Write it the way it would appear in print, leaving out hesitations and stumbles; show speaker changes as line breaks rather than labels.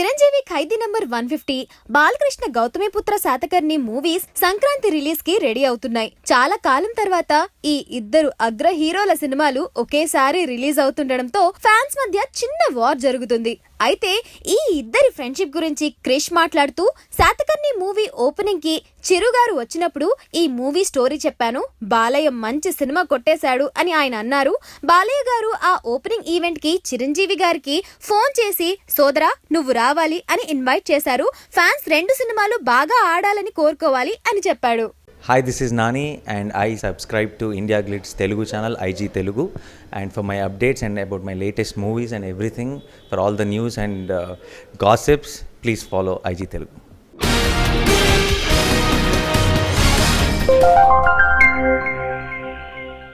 Chiranjeevi Khaidi number 150, Balakrishna Gautamiputra Satakarni movies Sankranti release కి ready అవుతున్నాయి. చాలా కాలం తర్వాత ఈ ఇద్దరు అగ్ర హీరోల సినిమాలు ఒకేసారి రిలీజ్ అవుతుండడంతో ఫ్యాన్స్ మధ్య చిన్న వార్ జరుగుతుంది. అయితే ఈ ఇద్దరి ఫ్రెండ్షిప్ గురించి క్రిష్ మాట్లాడుతూ, శాతకర్ణి మూవీ ఓపెనింగ్ కి చిరుగారు వచ్చినప్పుడు ఈ మూవీ స్టోరీ చెప్పాను, బాలయ్య మంచి సినిమా కొట్టేశాడు అని ఆయన అన్నారు. బాలయ్య గారు ఆ ఓపెనింగ్ ఈవెంట్ కి చిరంజీవి గారికి ఫోన్ చేసి, సోదరా నువ్వు రావాలి అని ఇన్వైట్ చేశారు. ఫ్యాన్స్ 2 సినిమాలు బాగా ఆడాలని కోరుకోవాలి అని చెప్పాడు.
Hi, this is Nani and I subscribe to India Glitz Telugu channel IG Telugu, and for my updates and about my latest movies and everything, for all the news and gossips, please follow IG Telugu.